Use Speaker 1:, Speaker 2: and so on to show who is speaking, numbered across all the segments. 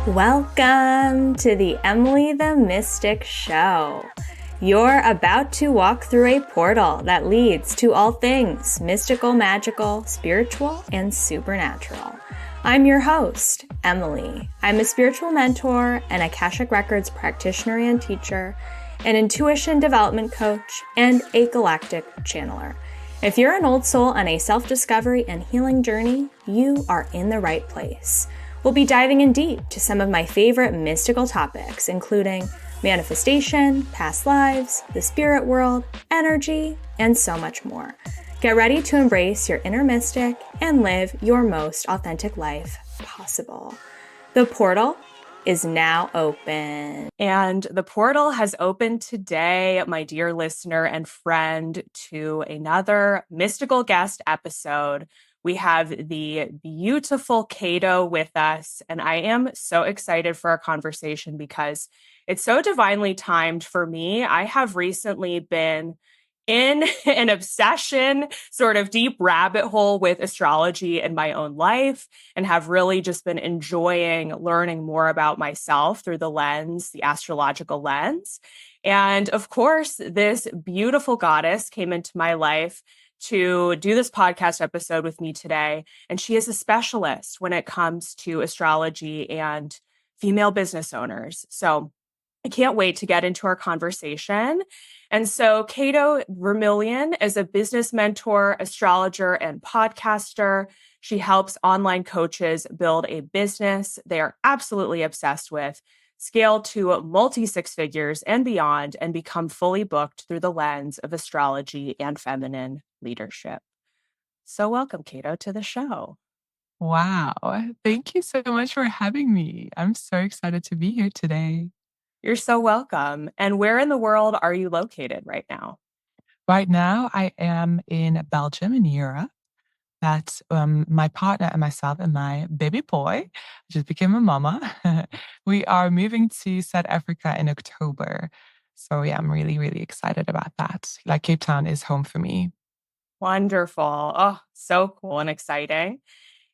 Speaker 1: Welcome to the Emily the Mystic Show. You're about to walk through a portal that leads to all things mystical, magical, spiritual, and supernatural. I'm your host, Emily. I'm a spiritual mentor, an Akashic Records practitioner and teacher, an intuition development coach, and a galactic channeler. If you're an old soul on a self-discovery and healing journey, you are in the right place. We'll be diving in deep to some of my favorite mystical topics, including manifestation, past lives, the spirit world, energy, and so much more. Get ready to embrace your inner mystic and live your most authentic life possible. The portal is now open.
Speaker 2: And the portal has opened today, my dear listener and friend, to another mystical guest episode. We have the beautiful Cato with us, and I am so excited for our conversation because it's so divinely timed for me. I have recently been in an obsession, sort of deep rabbit hole with astrology in my own life, and have really just been enjoying learning more about myself through the lens, the astrological lens. And of course, this beautiful goddess came into my life to do this podcast episode with me today. And she is a specialist when it comes to astrology and female business owners. So I can't wait to get into our conversation. And so Cato Vermeulen is a business mentor, astrologer, and podcaster. She helps online coaches build a business they are absolutely obsessed with, scale to multi-six figures and beyond, and become fully booked through the lens of astrology and feminine leadership. So welcome, Cato, to the show.
Speaker 3: Wow. Thank you so much for having me. I'm so excited to be here today.
Speaker 2: You're so welcome. And where in the world are you located right now?
Speaker 3: Right now, I am in Belgium, in Europe. That's my partner and myself and my baby boy just became a mama. We are moving to South Africa in October. So yeah, I'm really, really excited about that. Like Cape Town is home for me.
Speaker 2: Wonderful. Oh, so cool and exciting.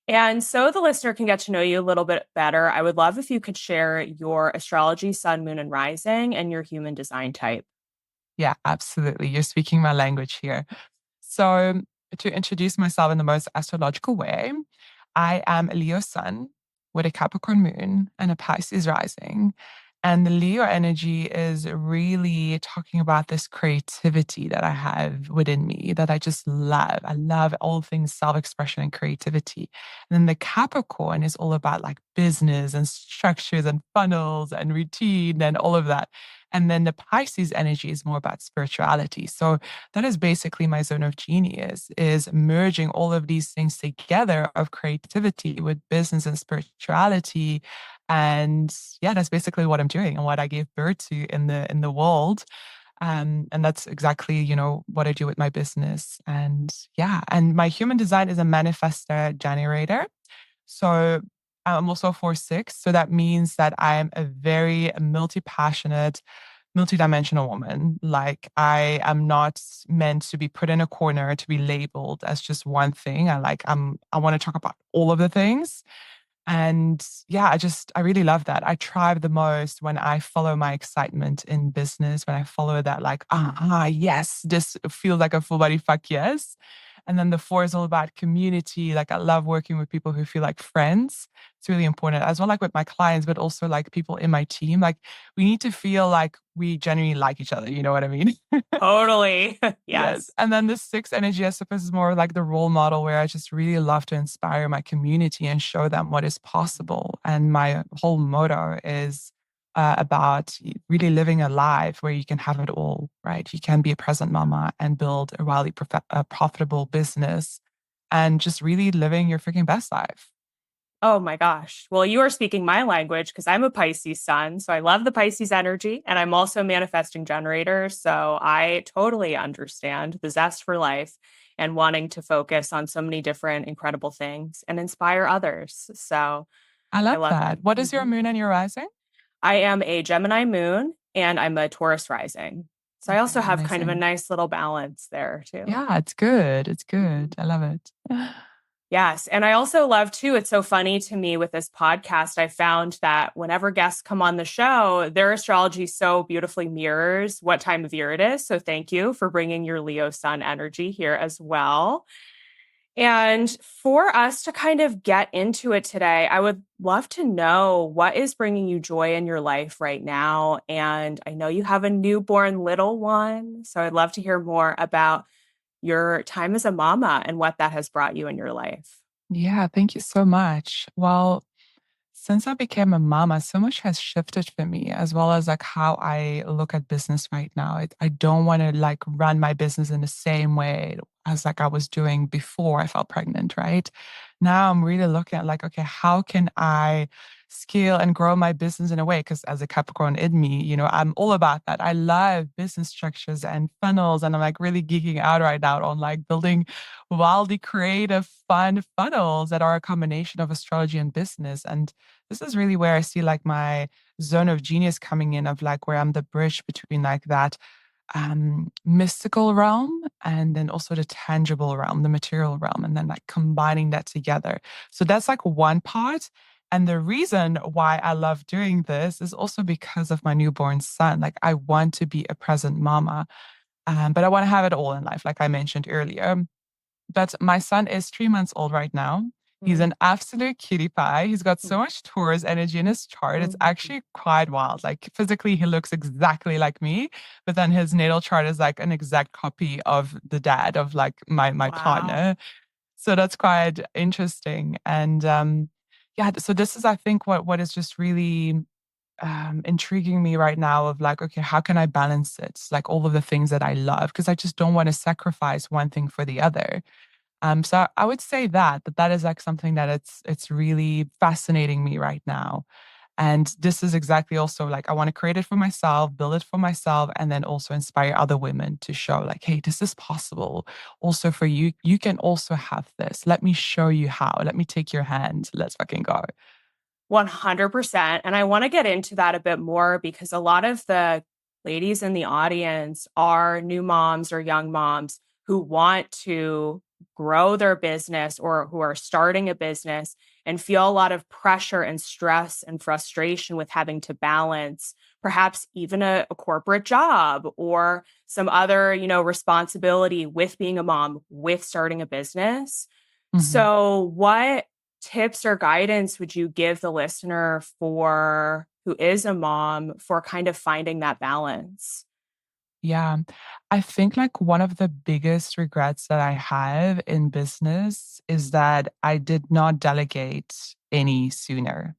Speaker 2: And so the listener can get to know you a little bit better, I would love if you could share your astrology, sun, moon, and rising, and your human design type.
Speaker 3: Yeah, absolutely. You're speaking my language here. So to introduce myself in the most astrological way, I am a Leo sun with a Capricorn moon and a Pisces rising. And the Leo energy is really talking about this creativity that I have within me that I just love. I love all things self-expression and creativity. And then the Capricorn is all about like business and structures and funnels and routine and all of that. And then the Pisces energy is more about spirituality. So that is basically my zone of genius, is merging all of these things together of creativity with business and spirituality. And yeah, that's basically what I'm doing and what I gave birth to in the world. And that's exactly, what I do with my business. And yeah, and my human design is a manifestor generator. So I'm also 4/6. So that means that I am a very multi-passionate, multi-dimensional woman. Like I am not meant to be put in a corner to be labeled as just one thing. I want to talk about all of the things. And yeah, I really love that. I thrive the most when I follow my excitement in business, when I follow that, like, yes, this feels like a full body fuck yes. And then the 4 is all about community. Like, I love working with people who feel like friends. It's really important as well, like with my clients, but also like people in my team. Like, we need to feel like we genuinely like each other. You know what I mean?
Speaker 2: Totally.
Speaker 3: Yes.
Speaker 2: Yes.
Speaker 3: And then the 6 energy, I suppose, is more like the role model where I just really love to inspire my community and show them what is possible. And my whole motto is about really living a life where you can have it all, right? You can be a present mama and build a wildly profitable business and just really living your freaking best life.
Speaker 2: Oh my gosh. Well, you are speaking my language because I'm a Pisces sun. So I love the Pisces energy, and I'm also a manifesting generator. So I totally understand the zest for life and wanting to focus on so many different incredible things and inspire others. So
Speaker 3: I
Speaker 2: I
Speaker 3: love
Speaker 2: love
Speaker 3: that.
Speaker 2: it.
Speaker 3: What is your moon and your rising?
Speaker 2: I am a Gemini moon and I'm a Taurus rising. So I also
Speaker 3: Okay,
Speaker 2: have kind of a
Speaker 3: amazing.
Speaker 2: nice little balance there too.
Speaker 3: Yeah, it's good. It's good. I love it.
Speaker 2: Yes. And I also love too, it's so funny to me with this podcast. I found that whenever guests come on the show, their astrology so beautifully mirrors what time of year it is. So thank you for bringing your Leo sun energy here as well. And for us to kind of get into it today, I would love to know what is bringing you joy in your life right now. And I know you have a newborn little one. So I'd love to hear more about your time as a mama and what that has brought you in your life.
Speaker 3: Yeah, thank you so much. Well, since I became a mama, so much has shifted for me, as well as like how I look at business right now. I don't want to like run my business in the same way as like I was doing before I felt pregnant, right? Now I'm really looking at like, okay, how can I scale and grow my business in a way? Because as a Capricorn in me, I'm all about that. I love business structures and funnels, and I'm like really geeking out right now on like building wildly creative, fun funnels that are a combination of astrology and business. And this is really where I see like my zone of genius coming in, of like where I'm the bridge between like that mystical realm and then also the tangible realm, the material realm, and then like combining that together. So that's like one part. And the reason why I love doing this is also because of my newborn son. Like I want to be a present mama, but I want to have it all in life, like I mentioned earlier. But my son is 3 months old right now. He's
Speaker 2: Mm-hmm.
Speaker 3: an absolute cutie pie. He's got so much Taurus energy in his chart. It's actually quite wild. Like physically, he looks exactly like me, but then his natal chart is like an exact copy of the dad of like my
Speaker 2: Wow.
Speaker 3: partner. So that's quite interesting. And yeah, so this is I think what is just really intriguing me right now of like, okay, how can I balance it? Like all of the things that I love, because I just don't want to sacrifice one thing for the other. So I would say that is like something that it's really fascinating me right now. And this is exactly also like I want to create it for myself, build it for myself, and then also inspire other women to show like, hey, this is possible. Also for you, you can also have this. Let me show you how. Let me take your hand. Let's fucking go.
Speaker 2: 100%. And I want to get into that a bit more because a lot of the ladies in the audience are new moms or young moms who want to grow their business or who are starting a business and feel a lot of pressure and stress and frustration with having to balance perhaps even a corporate job or some other, responsibility with being a mom, with starting a business.
Speaker 3: Mhm.
Speaker 2: So, what tips or guidance would you give the listener for who is a mom for kind of finding that balance?
Speaker 3: Yeah. I think like one of the biggest regrets that I have in business is that I did not delegate any sooner.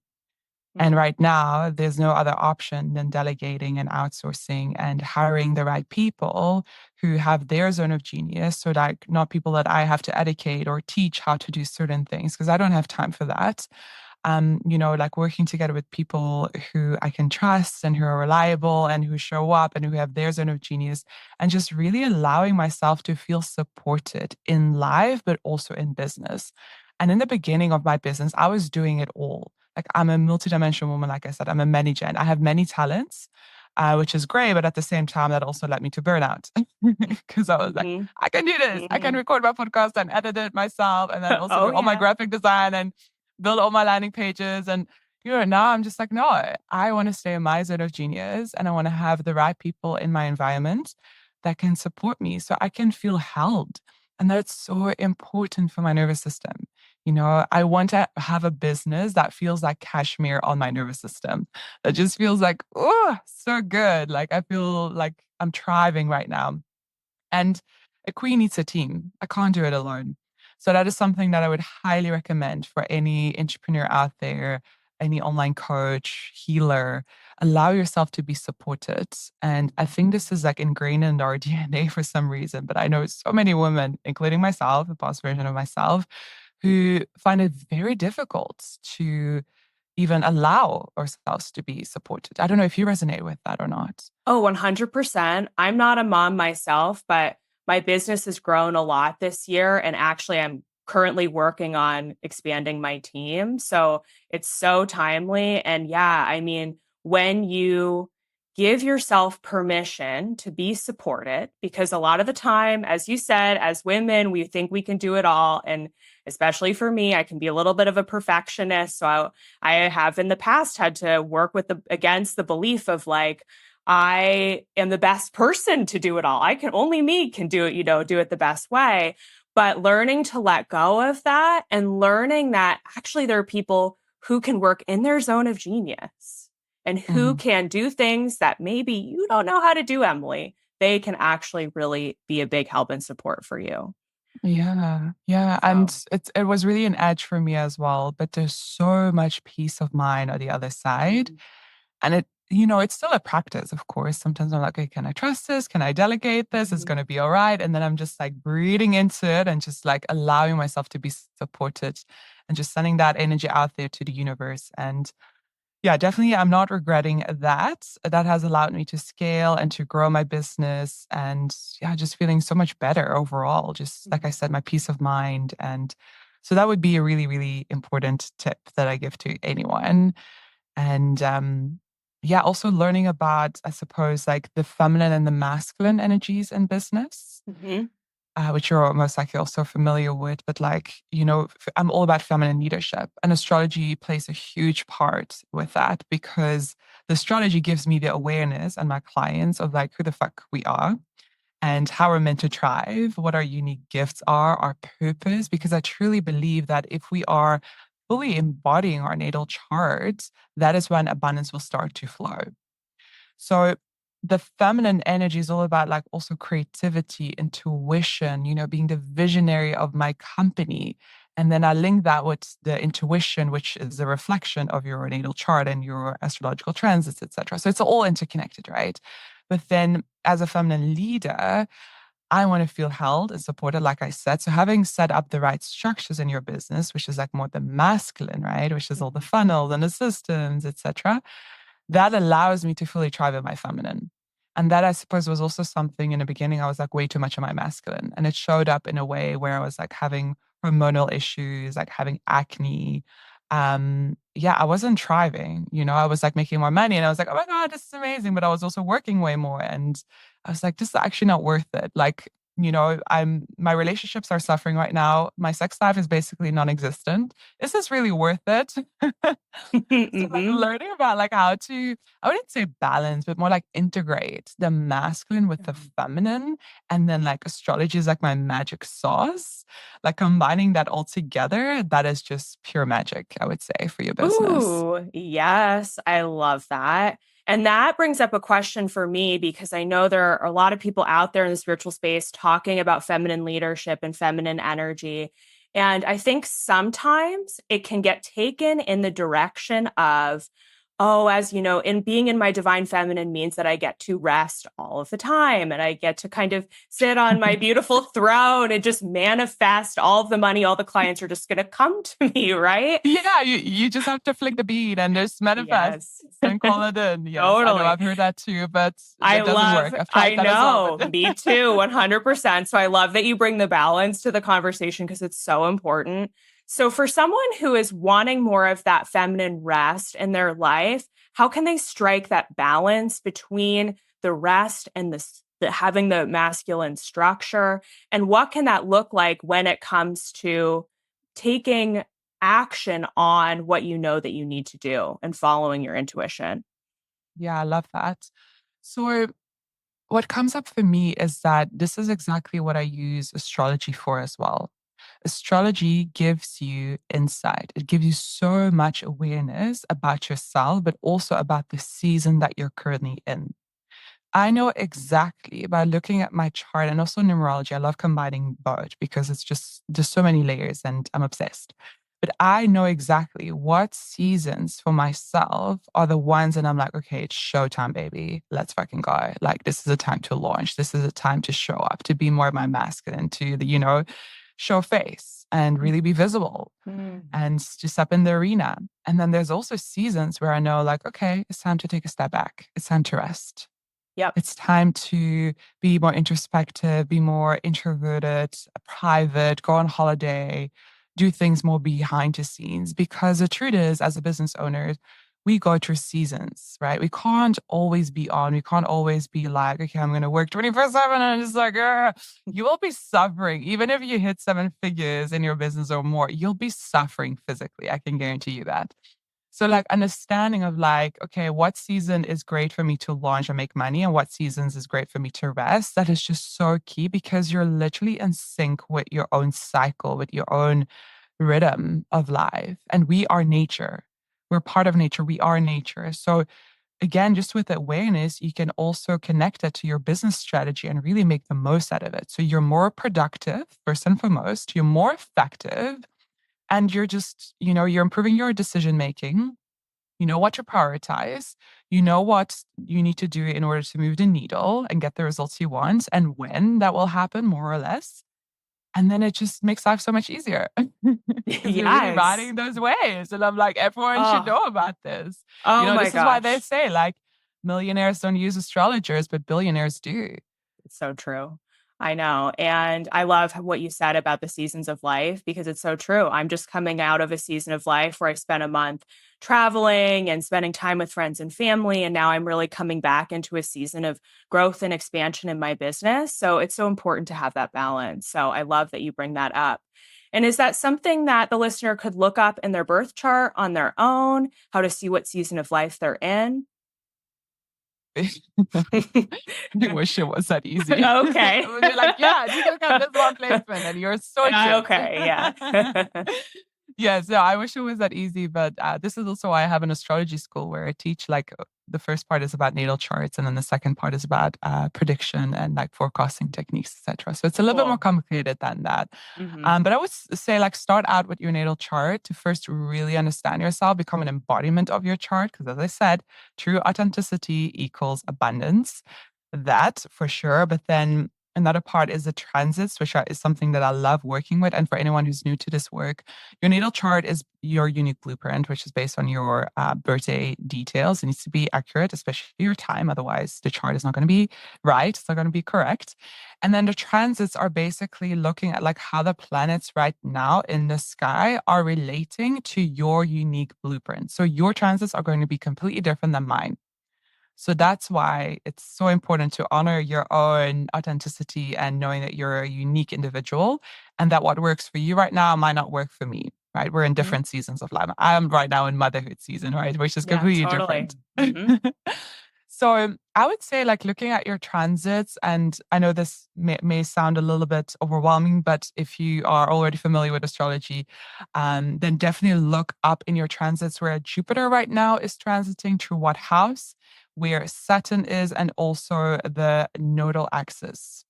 Speaker 3: And
Speaker 2: Mm.
Speaker 3: right now, there's no other option than delegating and outsourcing and hiring the right people who have their zone of genius. So, like, not people that I have to educate or teach how to do certain things, because I don't have time for that. Like working together with people who I can trust and who are reliable and who show up and who have their zone of genius, and just really allowing myself to feel supported in life, but also in business. And in the beginning of my business, I was doing it all. Like I'm a multidimensional woman, like I said, I'm a manager and I have many talents. Which is great, but at the same time, that also led me to burnout because I was like,
Speaker 2: Mm-hmm.
Speaker 3: I can do this. I can
Speaker 2: Mm-hmm.
Speaker 3: record my podcast and edit it myself, and then also
Speaker 2: Oh,
Speaker 3: do all my
Speaker 2: yeah.
Speaker 3: graphic design and build all my landing pages. And, now I'm just like, no, I want to stay in my zone of genius and I want to have the right people in my environment that can support me so I can feel held. And that's so important for my nervous system. I want to have a business that feels like cashmere on my nervous system. That just feels like, oh, so good. Like I feel like I'm thriving right now. And a queen needs a team. I can't do it alone. So that is something that I would highly recommend for any entrepreneur out there, any online coach, healer. Allow yourself to be supported. And I think this is like ingrained in our DNA for some reason. But I know so many women, including myself, a past version of myself, who find it very difficult to even allow ourselves to be supported. I don't know if you resonate with that or not.
Speaker 2: Oh, 100%. I'm not a mom myself, but my business has grown a lot this year. And actually, I'm currently working on expanding my team. So it's so timely. And yeah, I mean, when you give yourself permission to be supported, because a lot of the time, as you said, as women, we think we can do it all. And especially for me, I can be a little bit of a perfectionist. So I have in the past had to work with against the belief of like, I am the best person to do it all. Only me can do it, do it the best way. But learning to let go of that and learning that actually there are people who can work in their zone of genius and who can do things that maybe you don't know how to do, Emily. They can actually really be a big help and support for you.
Speaker 3: Yeah. Yeah. And it was really an edge for me as well. But there's so much peace of mind on the other side. And it's still a practice, of course. Sometimes I'm like, okay, can I trust this? Can I delegate this? It's going to be all right. And then I'm just like breathing into it and just like allowing myself to be supported and just sending that energy out there to the universe. And yeah, definitely, I'm not regretting that. That has allowed me to scale and to grow my business and yeah, just feeling so much better overall. Just like I said, my peace of mind. And so that would be a really, really important tip that I give to anyone. And yeah, also learning about, I suppose, like the feminine and the masculine energies in business, which you're most likely also familiar with. But like, I'm all about feminine leadership, and astrology plays a huge part with that because the astrology gives me the awareness and my clients of like who the fuck we are and how we're meant to thrive, what our unique gifts are, our purpose, because I truly believe that if we are fully embodying our natal charts, that is when abundance will start to flow. So the feminine energy is all about like also creativity, intuition, being the visionary of my company. And then I link that with the intuition, which is a reflection of your natal chart and your astrological transits, etc. So it's all interconnected, right? But then as a feminine leader, I want to feel held and supported, like I said. So having set up the right structures in your business, which is like more the masculine, right? Which is all the funnels and the systems, etc. That allows me to fully thrive in my feminine. And that I suppose was also something in the beginning, I was like way too much in my masculine. And it showed up in a way where I was like having hormonal issues, like having acne. Yeah, I wasn't thriving, I was like making more money and I was like, oh my God, this is amazing. But I was also working way more. And I was like, this is actually not worth it. Like, my relationships are suffering right now. My sex life is basically non-existent. Is this really worth it? So like learning about like how to, I wouldn't say balance, but more like integrate the masculine with the feminine. And then like astrology is like my magic sauce. Like combining that all together, that is just pure magic, I would say, for your business.
Speaker 2: Ooh, yes, I love that. And that brings up a question for me because I know there are a lot of people out there in the spiritual space talking about feminine leadership and feminine energy. And I think sometimes it can get taken in the direction of, oh, as you know, in being in my divine feminine means that I get to rest all of the time and I get to kind of sit on my beautiful throne and just manifest all of the money. All the clients are just going to come to me, right?
Speaker 3: Yeah, you just have to flick the bead and just manifest and call it in. Yes,
Speaker 2: totally.
Speaker 3: I know I've heard that too, but it doesn't work. I've tried that as well.
Speaker 2: Me too, 100%. So I love that you bring the balance to the conversation because it's so important. So for someone who is wanting more of that feminine rest in their life, how can they strike that balance between the rest and the having the masculine structure? And what can that look like when it comes to taking action on what you know that you need to do and following your intuition?
Speaker 3: Yeah, I love that. So what comes up for me is that this is exactly what I use astrology for as well. Astrology gives you insight. It gives you so much awareness about yourself, but also about the season that you're currently in. I know exactly by looking at my chart and also numerology. I love combining both because it's just there's so many layers and I'm obsessed. But I know exactly what seasons for myself are the ones and I'm like, okay, it's showtime, baby. Let's fucking go. Like this is a time to launch. This is a time to show up, to be more of my masculine, to show face and really be visible and just step in the arena. And then there's also seasons where I know like, okay, it's time to take a step back. It's time to rest.
Speaker 2: Yep.
Speaker 3: It's time to be more introspective, be more introverted, private, go on holiday, do things more behind the scenes. Because the truth is, as a business owner, we go through seasons, right? We can't always be on. We can't always be like, okay, I'm going to work 24/7. And it's like, you will be suffering. Even if you hit 7 figures in your business or more, you'll be suffering physically. I can guarantee you that. So like understanding of like, okay, what season is great for me to launch and make money and what seasons is great for me to rest, that is just so key because you're literally in sync with your own cycle, with your own rhythm of life. And we are nature. We're part of nature. We are nature. So again, just with awareness, you can also connect it to your business strategy and really make the most out of it. So you're more productive, first and foremost, you're more effective, and you're just, you're improving your decision making. You know what to prioritize. You know what you need to do in order to move the needle and get the results you want and when that will happen, more or less. And then it just makes life so much easier because you're really
Speaker 2: Yes.
Speaker 3: riding those waves. And I'm like, everyone should
Speaker 2: Oh,
Speaker 3: know about this.
Speaker 2: oh my
Speaker 3: This is why they
Speaker 2: gosh.
Speaker 3: say like millionaires don't use astrologers, but billionaires do.
Speaker 2: It's so true. I know. And I love what you said about the seasons of life because it's so true. I'm just coming out of a season of life where I spent a month traveling and spending time with friends and family. And now I'm really coming back into a season of growth and expansion in my business. So it's so important to have that balance. So I love that you bring that up. And is that something that the listener could look up in their birth chart on their own, how to see what season of life they're in?
Speaker 3: I wish it was that easy.
Speaker 2: Okay.
Speaker 3: You're like, yeah, just look at this one placement and you're sorted.
Speaker 2: Okay, yeah.
Speaker 3: Yes, no, I wish it was that easy, but this is also why I have an astrology school where I teach like the first part is about natal charts and then the second part is about prediction and like forecasting techniques, etc. So it's a little bit more
Speaker 2: Cool.
Speaker 3: complicated than that.
Speaker 2: Mhm.
Speaker 3: But I would say like start out with your natal chart to first really understand yourself, become an embodiment of your chart. Because as I said, true authenticity equals abundance. That for sure. But then another part is the transits, which is something that I love working with. And for anyone who's new to this work, your natal chart is your unique blueprint, which is based on your birthday details. It needs to be accurate, especially your time. Otherwise, the chart is not going to be right. It's not going to be correct. And then the transits are basically looking at like how the planets right now in the sky are relating to your unique blueprint. So your transits are going to be completely different than mine. So that's why it's so important to honor your own authenticity and knowing that you're a unique individual and that what works for you right now might not work for me, right? We're in
Speaker 2: Mhm.
Speaker 3: different seasons of life. I'm right now in motherhood season, right? Which is
Speaker 2: Yeah,
Speaker 3: completely
Speaker 2: totally.
Speaker 3: different.
Speaker 2: Mhm.
Speaker 3: So I would say like looking at your transits, and I know this may sound a little bit overwhelming, but if you are already familiar with astrology, then definitely look up in your transits where Jupiter right now is transiting through what house, where Saturn is, and also the nodal axis.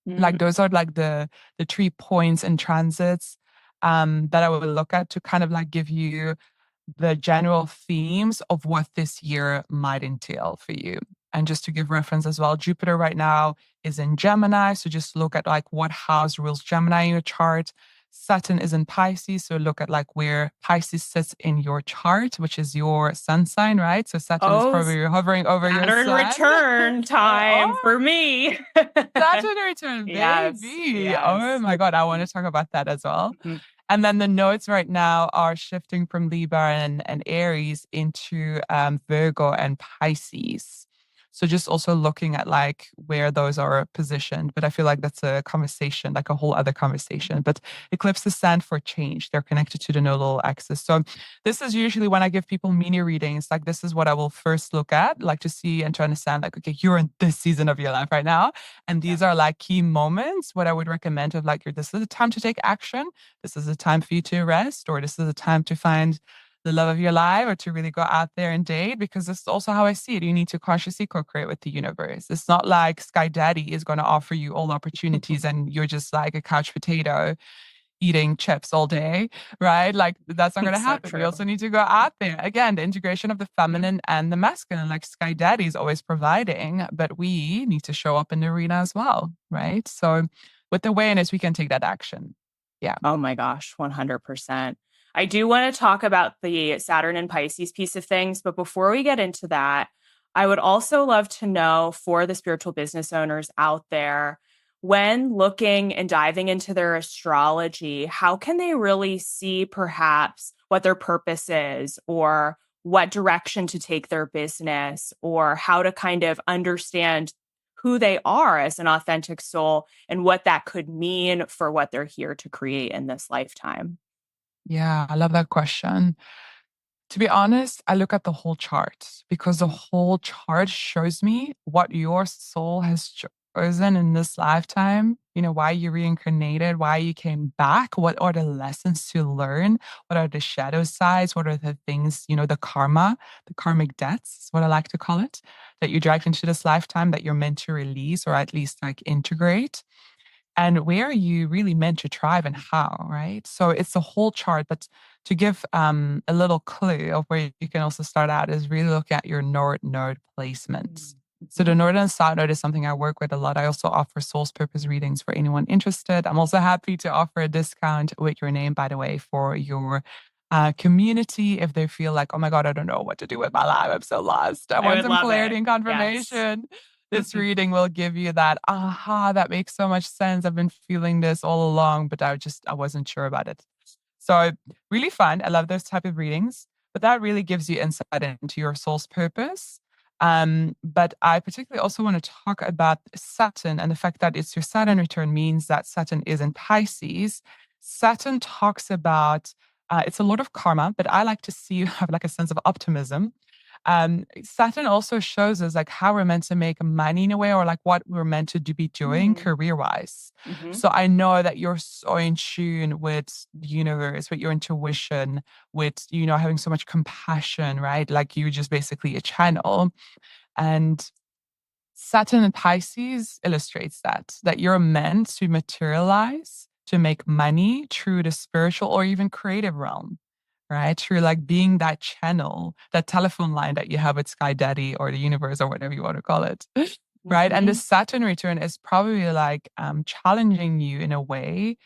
Speaker 3: Like
Speaker 2: Mm.
Speaker 3: those are like the 3 points in transits that I would look at to kind of like give you the general themes of what this year might entail for you. And just to give reference as well, Jupiter right now is in Gemini. So just look at like what house rules Gemini in your chart. Saturn is in Pisces. So look at like where Pisces sits in your chart, which is your sun sign, right? So Saturn is
Speaker 2: Oh,
Speaker 3: probably hovering over your
Speaker 2: Saturn
Speaker 3: sun.
Speaker 2: return time
Speaker 3: Oh,
Speaker 2: for me.
Speaker 3: Saturn return,
Speaker 2: Yes,
Speaker 3: baby. Oh
Speaker 2: yes.
Speaker 3: my God, I want to talk about that as well.
Speaker 2: Mhm.
Speaker 3: And then the nodes right now are shifting from Libra and Aries into Virgo and Pisces. So just also looking at like where those are positioned. But I feel like that's a conversation, like a whole other conversation. But eclipses stand for change. They're connected to the nodal axis. So this is usually when I give people mini readings, like this is what I will first look at, like to see and to understand, like, okay, you're in this season of your life right now. And
Speaker 2: Yeah.
Speaker 3: these are like key moments, what I would recommend of like, this is a time to take action. This is a time for you to rest, or this is a time to find the love of your life or to really go out there and date, because this is also how I see it. You need to consciously co-create with the universe. It's not like Sky Daddy is going to offer you all opportunities and you're just like a couch potato eating chips all day, right? Like that's not going to
Speaker 2: So
Speaker 3: happen. We
Speaker 2: true.
Speaker 3: also need to go out there. Again, the integration of the feminine and the masculine, like Sky Daddy is always providing, but we need to show up in the arena as well, right? So with awareness, we can take that action. Yeah.
Speaker 2: Oh my gosh, 100%. I do want to talk about the Saturn and Pisces piece of things, but before we get into that, I would also love to know for the spiritual business owners out there, when looking and diving into their astrology, how can they really see perhaps what their purpose is or what direction to take their business or how to kind of understand who they are as an authentic soul and what that could mean for what they're here to create in this lifetime?
Speaker 3: Yeah, I love that question. To be honest, I look at the whole chart because the whole chart shows me what your soul has chosen in this lifetime, why you reincarnated, why you came back, what are the lessons to learn, what are the shadow sides, what are the things, the karma, the karmic debts is what I like to call it, that you dragged into this lifetime that you're meant to release or at least like integrate and where are you really meant to thrive and how, right? So it's a whole chart, but to give a little clue of where you can also start out is really look at your North Node placements. So the North and South Node is something I work with a lot. I also offer soul's purpose readings for anyone interested. I'm also happy to offer a discount with your name, by the way, for your community if they feel like, oh my God, I don't know what to do with my life. I'm so lost. I want
Speaker 2: would
Speaker 3: some
Speaker 2: love
Speaker 3: clarity
Speaker 2: it.
Speaker 3: and
Speaker 2: Yes.
Speaker 3: confirmation. This reading will give you that, aha, that makes so much sense. I've been feeling this all along, but I wasn't sure about it. So really fun. I love those type of readings, but that really gives you insight into your soul's purpose. But I particularly also want to talk about Saturn and the fact that it's your Saturn return means that Saturn is in Pisces. Saturn talks about, it's a lot of karma, but I like to see you have like a sense of optimism. Saturn also shows us like how we're meant to make money in a way or like what we're meant to be doing career-wise. So I know that you're so in tune with the universe, with your intuition, with, having so much compassion, right? Like you're just basically a channel. And Saturn and Pisces illustrates that you're meant to materialize, to make money through the spiritual or even creative realm, right? Through like being that channel, that telephone line that you have with Sky Daddy or the universe or whatever you want to call it. Right. And the Saturn return is probably like challenging you in a way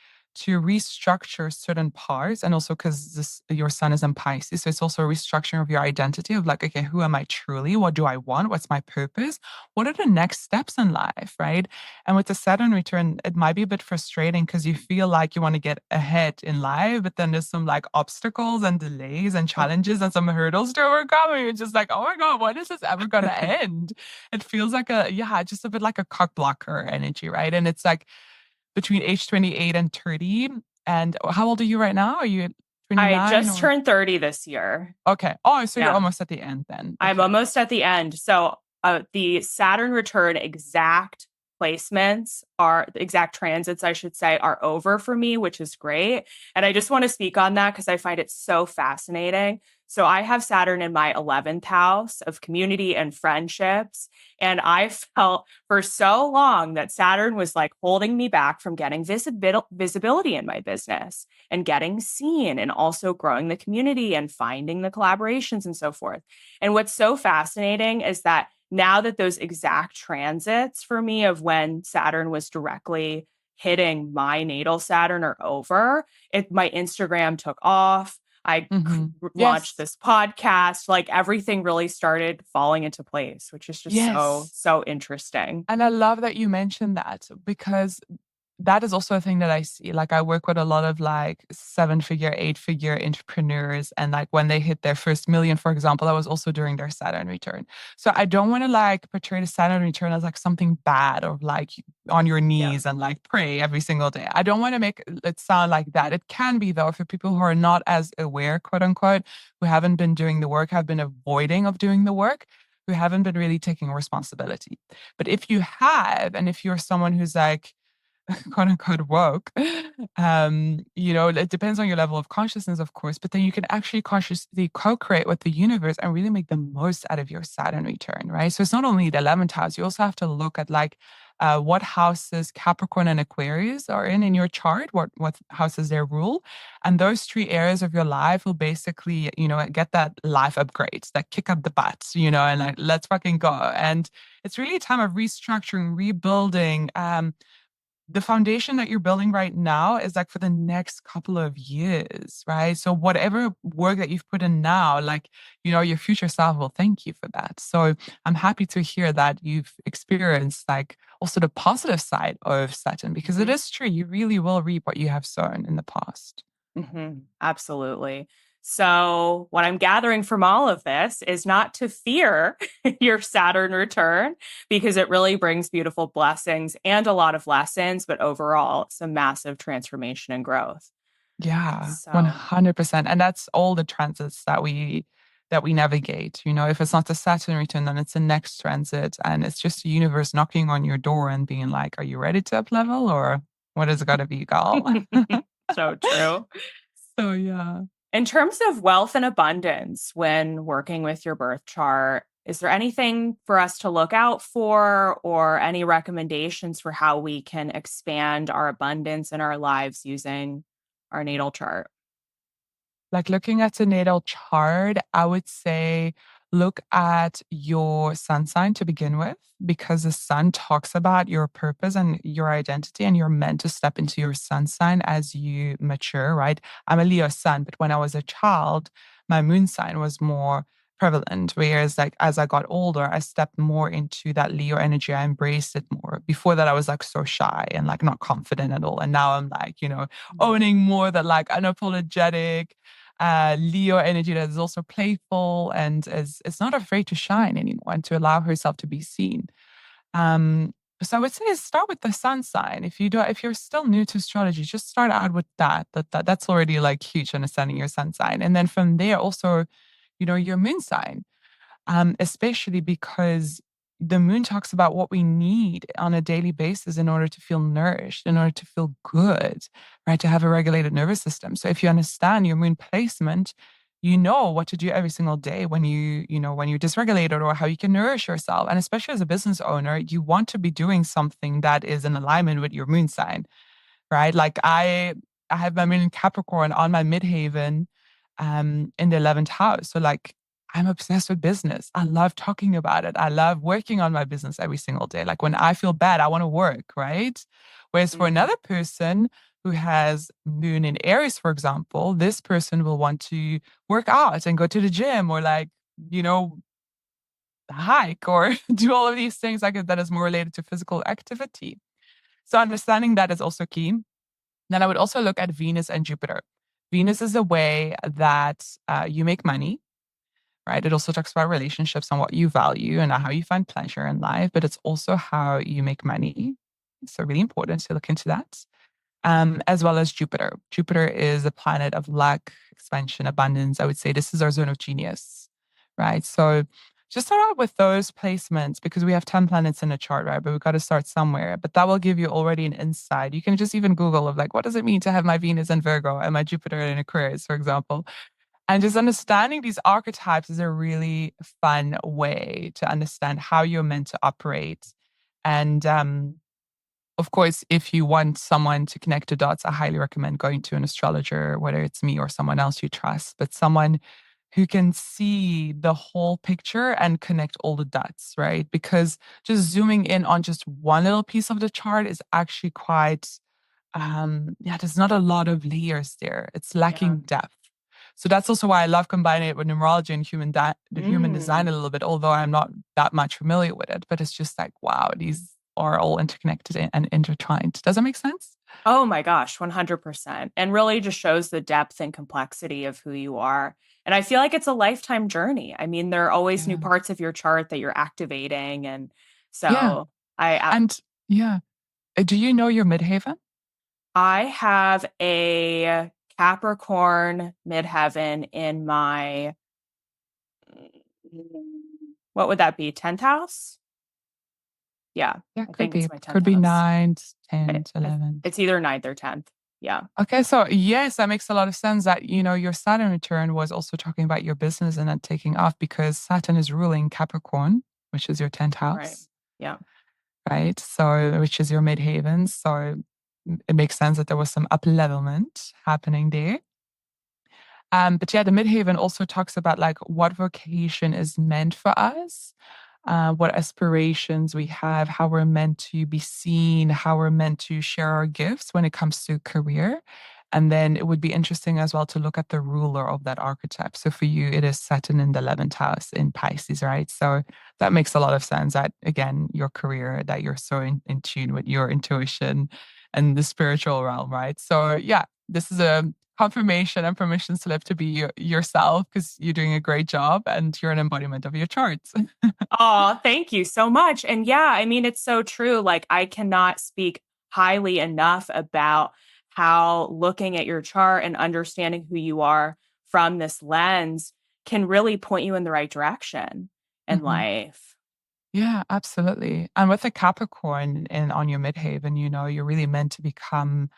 Speaker 3: to restructure certain parts. And also because your sun is in Pisces. So it's also a restructuring of your identity of like, okay, who am I truly? What do I want? What's my purpose? What are the next steps in life? Right. And with the Saturn return, it might be a bit frustrating because you feel like you want to get ahead in life, but then there's some like obstacles and delays and challenges and some hurdles to overcome. And you're just like, oh my God, when is this ever going to end? It feels like just a bit like a cock blocker energy, right? And it's like between age 28 and 30. And how old are you right now? Are you 29?
Speaker 2: I just turned 30 this year.
Speaker 3: Okay. Oh, so you're almost at the end then. Okay.
Speaker 2: I'm almost at the end. So the Saturn return exact placements the exact transits, I should say, are over for me, which is great. And I just want to speak on that because I find it so fascinating. So I have Saturn in my 11th house of community and friendships. And I felt for so long that Saturn was like holding me back from getting visibility in my business and getting seen and also growing the community and finding the collaborations and so forth. And what's so fascinating is that now that those exact transits for me of when Saturn was directly hitting my natal Saturn are over, my Instagram took off. I launched this podcast, like everything really started falling into place, which is just so interesting.
Speaker 3: And I love that you mentioned that because that is also a thing that I see. Like I work with a lot of like 7-figure, 8-figure entrepreneurs. And like when they hit their first million, for example, that was also during their Saturn return. So I don't want to like portray the Saturn return as like something bad or like on your knees and like pray every single day. I don't want to make it sound like that. It can be though for people who are not as aware, quote unquote, who haven't been doing the work, have been avoiding of doing the work, who haven't been really taking responsibility. But if you have, and if you're someone who's like, quote unquote woke, it depends on your level of consciousness, of course, but then you can actually consciously co-create with the universe and really make the most out of your Saturn return, right? So it's not only the 11th house, you also have to look at like what houses Capricorn and Aquarius are in your chart, what houses they rule. And those 3 areas of your life will basically, get that life upgrades, that kick up the butt, and like, let's fucking go. And it's really a time of restructuring, rebuilding, the foundation that you're building right now is like for the next couple of years, right? So whatever work that you've put in now, like, your future self will thank you for that. So I'm happy to hear that you've experienced like also the positive side of Saturn, because it is true. You really will reap what you have sown in the past.
Speaker 2: Absolutely. So, what I'm gathering from all of this is not to fear your Saturn return because it really brings beautiful blessings and a lot of lessons, but overall, some massive transformation and growth.
Speaker 3: Yeah,
Speaker 2: So,
Speaker 3: 100%. And that's all the transits that we navigate. If it's not the Saturn return, then it's the next transit. And it's just the universe knocking on your door and being like, are you ready to up level or what is it gotta be, gal?
Speaker 2: so true.
Speaker 3: So yeah.
Speaker 2: In terms of wealth and abundance, when working with your birth chart, is there anything for us to look out for or any recommendations for how we can expand our abundance in our lives using our natal chart?
Speaker 3: Like looking at the natal chart, I would say look at your sun sign to begin with, because the sun talks about your purpose and your identity, and you're meant to step into your sun sign as you mature, right? I'm a Leo sun, but when I was a child, my moon sign was more prevalent. Whereas, like, as I got older, I stepped more into that Leo energy. I embraced it more. Before that, I was like so shy and like not confident at all. And now I'm like, owning more that like unapologetic Leo energy that is also playful and is not afraid to shine anymore and to allow herself to be seen. Um, so I would say start with the sun sign. If you're still new to astrology, just start out with that's already like huge, understanding your sun sign. And then from there also, your moon sign, especially because the moon talks about what we need on a daily basis in order to feel nourished, in order to feel good, right? To have a regulated nervous system. So if you understand your moon placement, you know what to do every single day when when you're dysregulated, or how you can nourish yourself. And especially as a business owner, you want to be doing something that is in alignment with your moon sign, right? Like I have my moon in Capricorn on my midheaven in the 11th house. So like I'm obsessed with business. I love talking about it. I love working on my business every single day. Like when I feel bad, I want to work, right? Whereas for
Speaker 2: Mhm.
Speaker 3: another person who has moon in Aries, for example, this person will want to work out and go to the gym, or like, you know, hike or do all of these things like that is more related to physical activity. So understanding that is also key. Then I would also look at Venus and Jupiter. Venus is a way that you make money, right? It also talks about relationships and what you value and how you find pleasure in life, but it's also how you make money. So, really important to look into that. As well as Jupiter. Jupiter is a planet of luck, expansion, abundance. I would say this is our zone of genius, right? So, just start out with those placements because we have 10 planets in a chart, right? But we've got to start somewhere. But that will give you already an insight. You can just even Google of like, what does it mean to have my Venus in Virgo and my Jupiter in Aquarius, for example? And just understanding these archetypes is a really fun way to understand how you're meant to operate. And of course, if you want someone to connect the dots, I highly recommend going to an astrologer, whether it's me or someone else you trust, but someone who can see the whole picture and connect all the dots, right? Because just zooming in on just one little piece of the chart is actually quite, there's not a lot of layers there. It's
Speaker 2: Yeah.
Speaker 3: lacking depth. So that's also why I love combining it with numerology and the human design
Speaker 2: Mm.
Speaker 3: a little bit, although I'm not that much familiar with it. But it's just like, wow, these are all interconnected and intertwined. Does that make sense?
Speaker 2: Oh my gosh, 100%. And really just shows the depth and complexity of who you are. And I feel like it's a lifetime journey. I mean, there are always new
Speaker 3: Yeah.
Speaker 2: parts of your chart that you're activating. And
Speaker 3: Yeah.
Speaker 2: so I
Speaker 3: And yeah. Do you know your midheaven?
Speaker 2: I have a Capricorn midheaven in my, what would that be? 10th house? Yeah,
Speaker 3: Yeah,
Speaker 2: I
Speaker 3: could
Speaker 2: think it's
Speaker 3: be.
Speaker 2: my 10th
Speaker 3: Could be
Speaker 2: house.
Speaker 3: 9th,
Speaker 2: I-
Speaker 3: 10th, 11th.
Speaker 2: It's either ninth or 10th. Yeah.
Speaker 3: Okay, so yes, that makes a lot of sense that, your Saturn return was also talking about your business and then taking off because Saturn is ruling Capricorn, which is your 10th
Speaker 2: Right.
Speaker 3: house,
Speaker 2: Yeah.
Speaker 3: right? So, which is your midheaven. So it makes sense that there was some up levelment happening there. But yeah, the midheaven also talks about like what vocation is meant for us, what aspirations we have, how we're meant to be seen, how we're meant to share our gifts when it comes to career. And then it would be interesting as well to look at the ruler of that archetype. So for you, it is Saturn in the 11th house in Pisces, right? So that makes a lot of sense that, again, your career, that you're so in tune with your intuition and the spiritual realm, right? So yeah, this is a confirmation and permission slip to be yourself, because you're doing a great job and you're an embodiment of your charts.
Speaker 2: Oh, thank you so much. And yeah, I mean, it's so true. Like, I cannot speak highly enough about how looking at your chart and understanding who you are from this lens can really point you in the right direction in
Speaker 3: Mhm.
Speaker 2: life.
Speaker 3: Yeah, absolutely. And with a Capricorn on your midheaven, you're really meant to become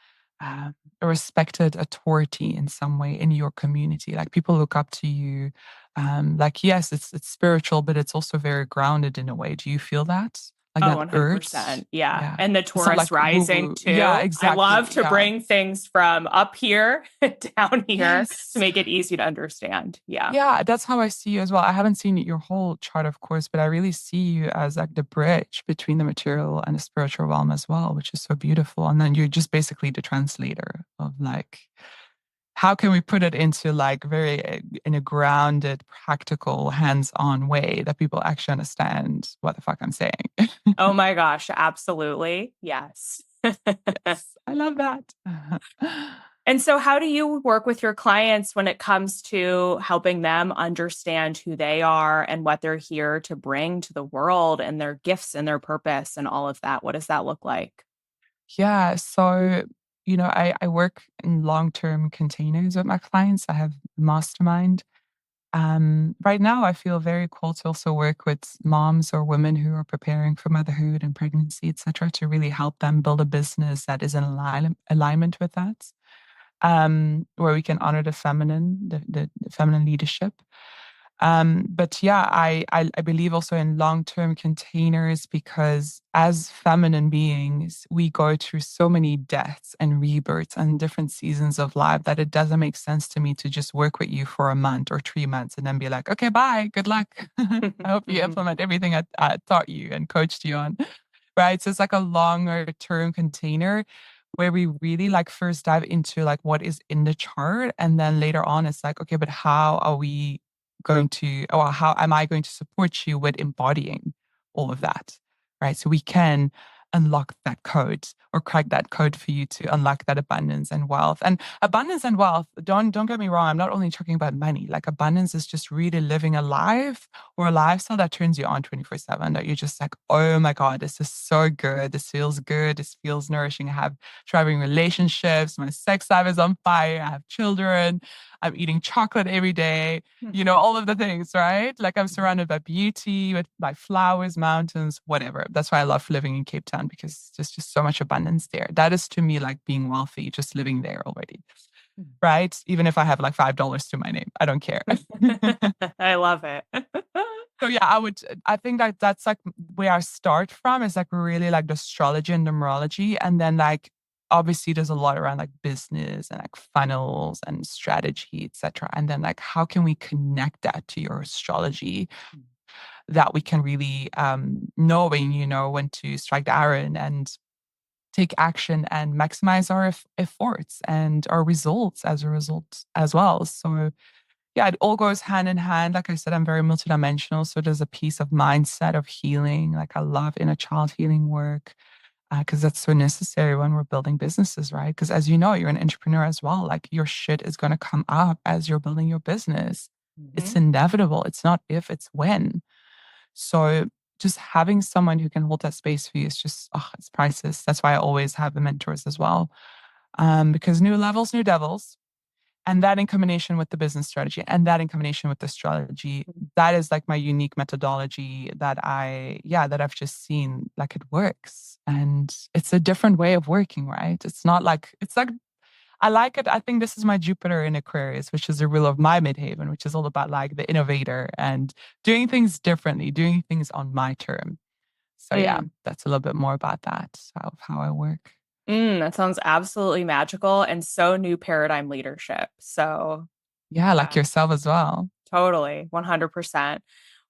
Speaker 3: a respected authority in some way in your community. Like, people look up to you. Like, yes, it's spiritual, but it's also very grounded in a way. Do you feel that? Like
Speaker 2: Oh,
Speaker 3: that earth?
Speaker 2: 100%. Yeah.
Speaker 3: Yeah.
Speaker 2: And the
Speaker 3: It's not
Speaker 2: Taurus
Speaker 3: like woo
Speaker 2: rising
Speaker 3: woo. Yeah,
Speaker 2: too. I
Speaker 3: exactly.
Speaker 2: love to
Speaker 3: Yeah.
Speaker 2: bring things from up here down here to
Speaker 3: Yes.
Speaker 2: make it easy to understand. Yeah.
Speaker 3: Yeah, that's how I see you as well. I haven't seen your whole chart, of course, but I really see you as like the bridge between the material and the spiritual realm as well, which is so beautiful. And then you're just basically the translator of like, how can we put it into like very in a grounded, practical, hands-on way that people actually understand what the fuck I'm saying.
Speaker 2: Oh my gosh. Absolutely. Yes.
Speaker 3: Yes, I love that.
Speaker 2: And so, how do you work with your clients when it comes to helping them understand who they are and what they're here to bring to the world and their gifts and their purpose and all of that? What does that look like?
Speaker 3: Yeah, so I work in long-term containers with my clients. I have mastermind. Right now, I feel very called to also work with moms or women who are preparing for motherhood and pregnancy, etc., to really help them build a business that is in alignment with that, where we can honor the feminine, the feminine leadership. But yeah, I believe also in long-term containers, because as feminine beings, we go through so many deaths and rebirths and different seasons of life that it doesn't make sense to me to just work with you for a month or 3 months and then be like, okay, bye, good luck. I hope you implement everything I taught you and coached you on. Right. So it's like a longer term container where we really like first dive into like what is in the chart. And then later on, it's like, okay, but how are we going to, or how am I going to support you with embodying all of that? Right. So we can unlock that code or crack that code for you to unlock that abundance and wealth. And abundance and wealth, don't get me wrong, I'm not only talking about money. Like, abundance is just really living a life or a lifestyle that turns you on 24/7, that you're just like, oh my God, this is so good. This feels good. This feels nourishing. I have thriving relationships. My sex life is on fire. I have children. I'm eating chocolate every day. All of the things, right? Like, I'm surrounded by beauty, by flowers, mountains, whatever. That's why I love living in Cape Town, because there's just so much abundance there. That is to me like being wealthy, just living there already. Right? Even if I have like $5 to my name, I don't care.
Speaker 2: I love it.
Speaker 3: So yeah, I think that that's like where I start from, is like really like the astrology and numerology. And then like, obviously there's a lot around like business and like funnels and strategy, etc. And then like, how can we connect that to your astrology, that we can really knowing, when to strike the arrow and take action and maximize our efforts and our results as a result as well. So yeah, it all goes hand in hand. Like I said, I'm very multidimensional. So there's a piece of mindset of healing. Like, I love inner child healing work, because that's so necessary when we're building businesses, right? Because as you know, you're an entrepreneur as well. Like, your shit is going to come up as you're building your business. It's inevitable. It's not if, it's when. So just having someone who can hold that space for you is just, oh, it's priceless. That's why I always have the mentors as well. Because new levels, new devils. And that in combination with the business strategy, and that in combination with the astrology, that is like my unique methodology that I've just seen, like, it works. And it's a different way of working, right? It's like, I like it. I think this is my Jupiter in Aquarius, which is the rule of my midheaven, which is all about like the innovator and doing things differently, doing things on my term. So yeah, that's a little bit more about that, how I work.
Speaker 2: That sounds absolutely magical and so new paradigm leadership. So,
Speaker 3: Yeah, like yourself as well.
Speaker 2: totally, 100%.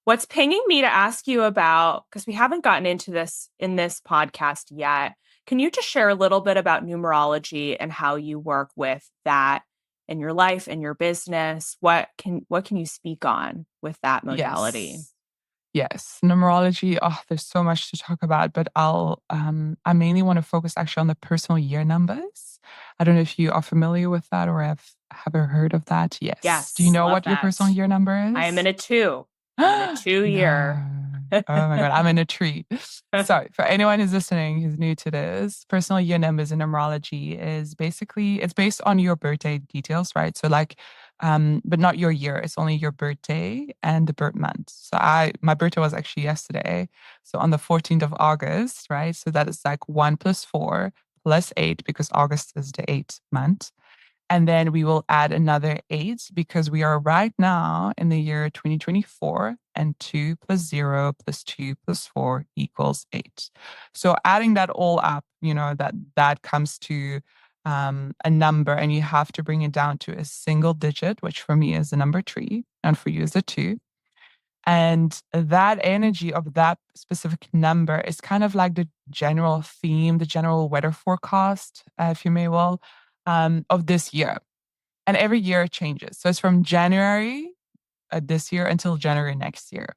Speaker 2: What's pinging me to ask you about, because we haven't gotten into this in this podcast yet, can you just share a little bit about numerology and how you work with that in your life and your business? What can you speak on with that modality?
Speaker 3: Yes, numerology. Oh, there's so much to talk about, but I mainly want to focus actually on the personal year numbers. I don't know if you are familiar with that or have Have you heard of that? Yes.
Speaker 2: Yes.
Speaker 3: Do you know
Speaker 2: love
Speaker 3: what your
Speaker 2: that.
Speaker 3: personal year number is?
Speaker 2: I am in a 2. I'm in a 2 year.
Speaker 3: No. Oh my God, I'm in a tree. So for anyone who's listening, who's new to this, personal year numbers in numerology is basically, it's based on your birthday details, right? So like, but not your year. It's only your birthday and the birth month. So my birthday was actually yesterday. So on the 14th of August, right? So that is like 1 plus 4 plus 8 because August is the 8th month. And then we will add another 8 because we are right now in the year 2024 and 2 plus 0 plus 2 plus 4 equals 8. So adding that all up, that comes to a number, and you have to bring it down to a single digit, which for me is the number 3 and for you is the 2. And that energy of that specific number is kind of like the general theme, the general weather forecast, if you may will, of this year. And every year it changes. So it's from January this year until January next year.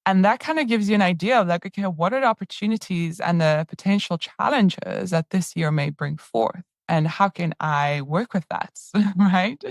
Speaker 3: And that kind of gives you an idea of like, okay, what are the opportunities and the potential challenges that this year may bring forth? And how can I work with that? Right?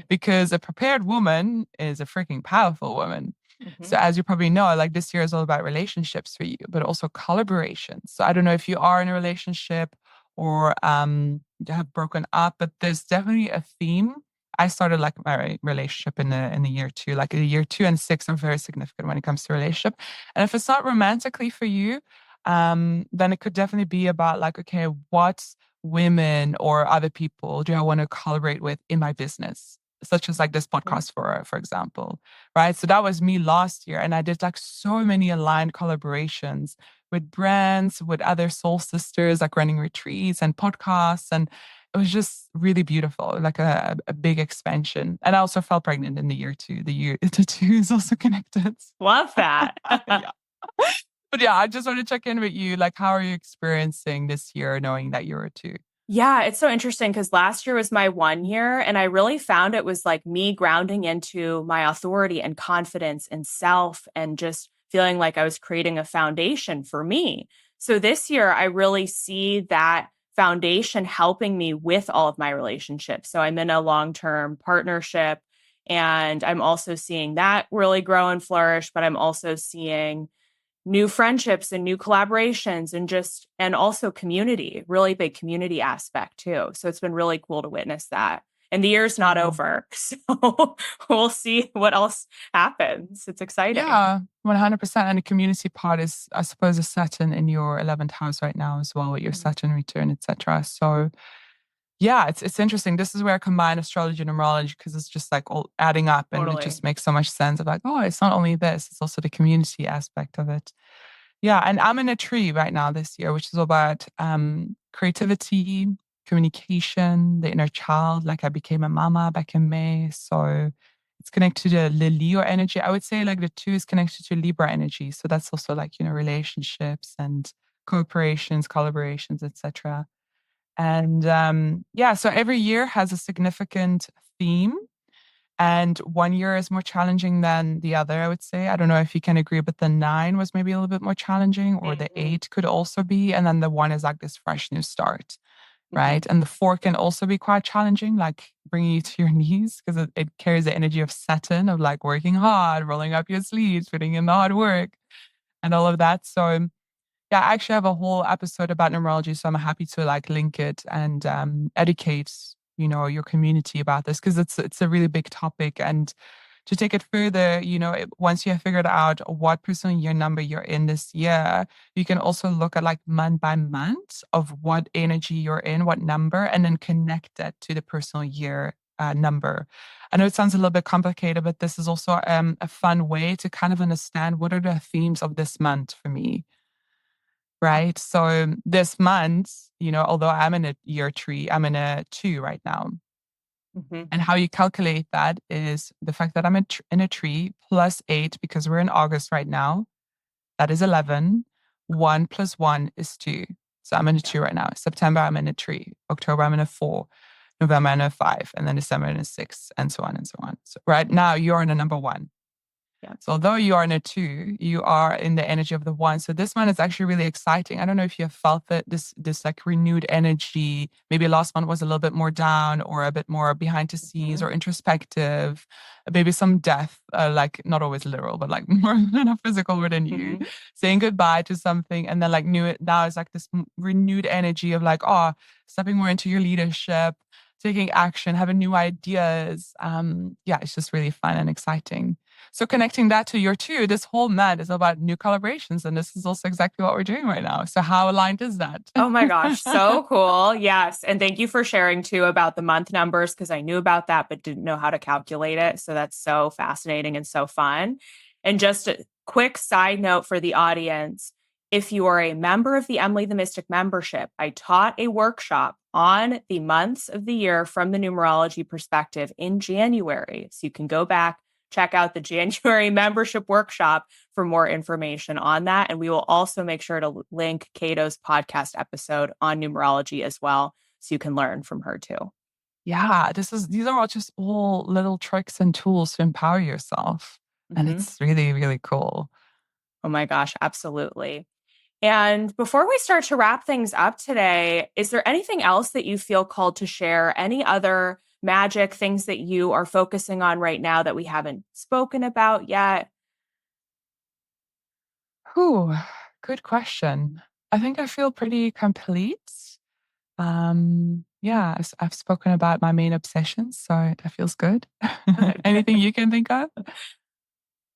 Speaker 3: Because a prepared woman is a freaking powerful woman. So as you probably know, like this year is all about relationships for you, but also collaboration. So I don't know if you are in a relationship or you have broken up, but there's definitely a theme. I started like my relationship in the year 2. Like the year 2 and 6 are very significant when it comes to relationship. And if it's not romantically for you, then it could definitely be about like, okay, what women or other people do I want to collaborate with in my business? Such as like this podcast for example, right? So that was me last year. And I did like so many aligned collaborations with brands, with other soul sisters, like running retreats and podcasts. And it was just really beautiful, like a big expansion. And I also fell pregnant in the year 2. The 2 is also connected.
Speaker 2: Love that.
Speaker 3: Yeah. But yeah, I just want to check in with you. Like, how are you experiencing this year knowing that you're a 2?
Speaker 2: Yeah, it's so interesting because last year was my 1 year, and I really found it was like me grounding into my authority and confidence and self and just feeling like I was creating a foundation for me. So this year, I really see that foundation helping me with all of my relationships. So I'm in a long-term partnership, and I'm also seeing that really grow and flourish, but I'm also seeing new friendships and new collaborations and also community, really big community aspect too. So it's been really cool to witness that. And the year's not over. So we'll see what else happens. It's exciting.
Speaker 3: Yeah, 100%. And the community part is, I suppose, a Saturn in your 11th house right now as well with your Saturn return, etc. So yeah, it's interesting. This is where I combine astrology and numerology because it's just like all adding up and
Speaker 2: Totally.
Speaker 3: it just makes so much sense of like, oh, it's not only this, it's also the community aspect of it. Yeah, and I'm in a tree right now this year, which is all about creativity, communication, the inner child. Like I became a mama back in May. So it's connected to the Leo energy. I would say like the 2 is connected to Libra energy. So that's also like, relationships and cooperations, collaborations, etc. And yeah, so every year has a significant theme. And 1 year is more challenging than the other, I would say. I don't know if you can agree, but the 9 was maybe a little bit more challenging, or the 8 could also be. And then the 1 is like this fresh new start, right? And the 4 can also be quite challenging, like bringing you to your knees because it carries the energy of Saturn, of like working hard, rolling up your sleeves, putting in the hard work and all of that. So yeah, I actually have a whole episode about numerology, so I'm happy to like link it and educate, your community about this because it's a really big topic. And to take it further, once you have figured out what personal year number you're in this year, you can also look at like month by month of what energy you're in, what number, and then connect that to the personal year number. I know it sounds a little bit complicated, but this is also a fun way to kind of understand what are the themes of this month for me. Right. So this month, although I'm in a year 3, I'm in a 2 right now. And how you calculate that is the fact that I'm in a tree plus 8, because we're in August right now. That is 11. 1 plus 1 is 2. So I'm in a 2 right now. September, I'm in a 3. October, I'm in a 4. November, I'm in a 5. And then December, in a 6, and so on and so on. So right now, you're in a number 1.
Speaker 2: Yeah.
Speaker 3: So although you are in a 2, you are in the energy of the 1. So this one is actually really exciting. I don't know if you have felt that this like renewed energy. Maybe last month was a little bit more down or a bit more behind the scenes or introspective. Maybe some death, like not always literal, but like more than a physical within you, saying goodbye to something, and then like now it's like this renewed energy of like, oh, stepping more into your leadership, taking action, having new ideas. It's just really fun and exciting. So connecting that to your 2, this whole month is about new collaborations. And this is also exactly what we're doing right now. So how aligned is that?
Speaker 2: Oh my gosh, so cool. Yes. And thank you for sharing too about the month numbers, because I knew about that, but didn't know how to calculate it. So that's so fascinating and so fun. And just a quick side note for the audience. If you are a member of the Emily the Mystic membership, I taught a workshop on the months of the year from the numerology perspective in January. So you can go back, check out the January membership workshop for more information on that. And we will also make sure to link Cato's podcast episode on numerology as well, so you can learn from her too.
Speaker 3: Yeah, these are all just all little tricks and tools to empower yourself. And it's really, really cool.
Speaker 2: Oh my gosh, absolutely. And before we start to wrap things up today, is there anything else that you feel called to share? Any other magic things that you are focusing on right now that we haven't spoken about yet?
Speaker 3: Good question. I think I feel pretty complete. I've spoken about my main obsessions, so that feels good. Anything you can think of?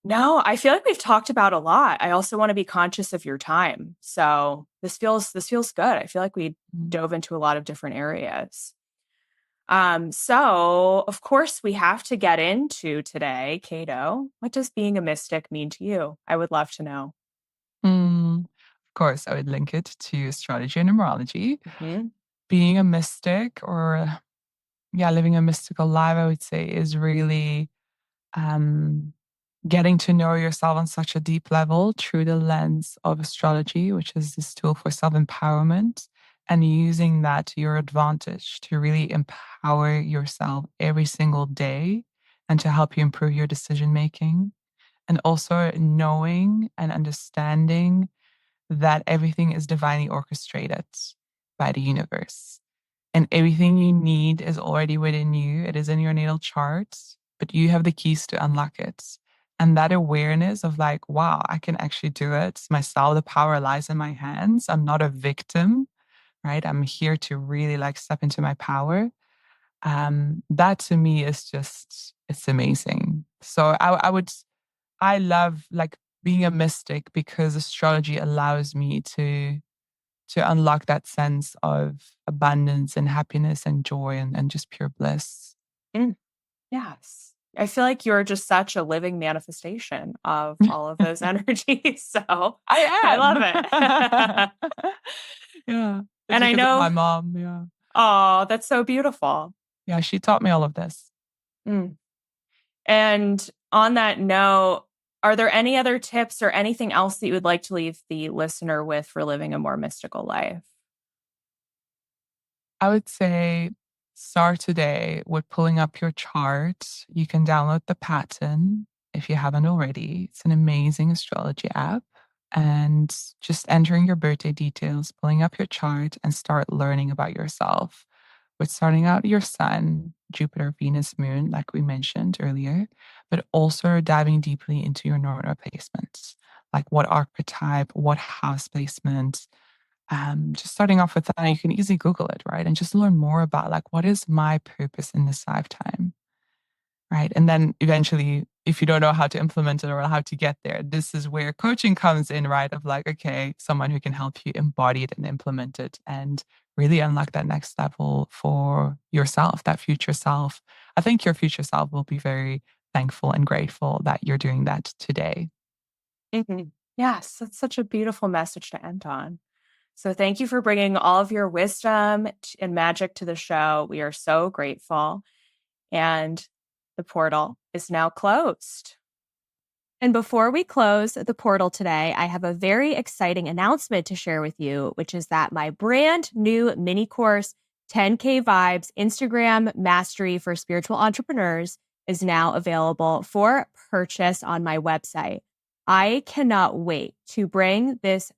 Speaker 2: No, I feel like we've talked about a lot. I also want to be conscious of your time. So this feels good. I feel like we dove into a lot of different areas. So of course we have to get into today, Cato. What does being a mystic mean to you? I would love to know.
Speaker 3: Of course, I would link it to astrology and numerology. Being a mystic or living a mystical life, I would say, is really getting to know yourself on such a deep level through the lens of astrology, which is this tool for self-empowerment, and using that to your advantage to really empower yourself every single day and to help you improve your decision making. And also knowing and understanding that everything is divinely orchestrated by the universe. And everything you need is already within you. It is in your natal chart, but you have the keys to unlock it. And that awareness of like, wow, I can actually do it myself. The power lies in my hands. I'm not a victim, right? I'm here to really like step into my power. That to me is just, it's amazing. So I love like being a mystic because astrology allows me to unlock that sense of abundance and happiness and joy and just pure bliss.
Speaker 2: Yes. I feel like you're just such a living manifestation of all of those energies. So I
Speaker 3: love it. Yeah.
Speaker 2: And I know
Speaker 3: my mom. Yeah.
Speaker 2: Oh, that's so beautiful.
Speaker 3: Yeah. She taught me all of this.
Speaker 2: And on that note, are there any other tips or anything else that you would like to leave the listener with for living a more mystical life?
Speaker 3: I would say start today with pulling up your chart. You can download the pattern if you haven't already. It's an amazing astrology app. And just entering your birthday details, pulling up your chart, and start learning about yourself. With starting out your sun, Jupiter, Venus, Moon, like we mentioned earlier, but also diving deeply into your normal placements, like what archetype, what house placement. Just starting off with that, you can easily Google it, right? And just learn more about like, what is my purpose in this lifetime, right? And then eventually, if you don't know how to implement it or how to get there, this is where coaching comes in, right? Of like, okay, someone who can help you embody it and implement it and really unlock that next level for yourself, that future self. I think your future self will be very thankful and grateful that you're doing that today.
Speaker 2: Yes, that's such a beautiful message to end on. So thank you for bringing all of your wisdom and magic to the show. We are so grateful. And the portal is now closed. And before we close the portal today, I have a very exciting announcement to share with you, which is that my brand new mini course, 10K Vibes, Instagram Mastery for Spiritual Entrepreneurs, is now available for purchase on my website. I cannot wait to bring this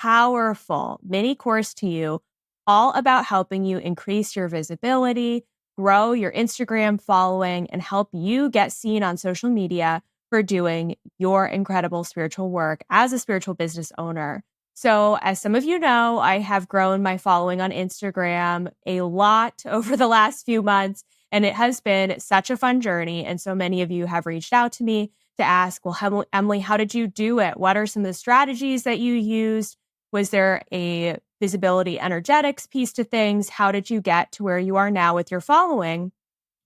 Speaker 2: powerful mini course to you, all about helping you increase your visibility, grow your Instagram following, and help you get seen on social media for doing your incredible spiritual work as a spiritual business owner. So, as some of you know, I have grown my following on Instagram a lot over the last few months, and it has been such a fun journey. And so many of you have reached out to me to ask, well, Emily, how did you do it? What are some of the strategies that you used? Was there a visibility energetics piece to things? How did you get to where you are now with your following?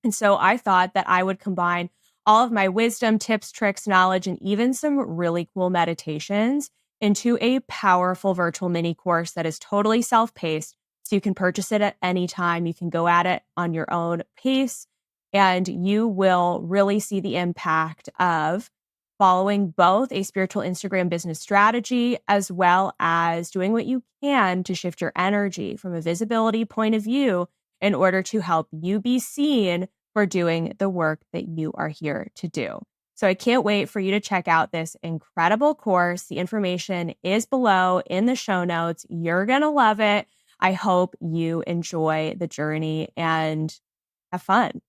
Speaker 2: And so I thought that I would combine all of my wisdom, tips, tricks, knowledge, and even some really cool meditations into a powerful virtual mini course that is totally self-paced. So you can purchase it at any time. You can go at it on your own pace, and you will really see the impact of following both a spiritual Instagram business strategy as well as doing what you can to shift your energy from a visibility point of view in order to help you be seen for doing the work that you are here to do. So I can't wait for you to check out this incredible course. The information is below in the show notes. You're going to love it. I hope you enjoy the journey and have fun.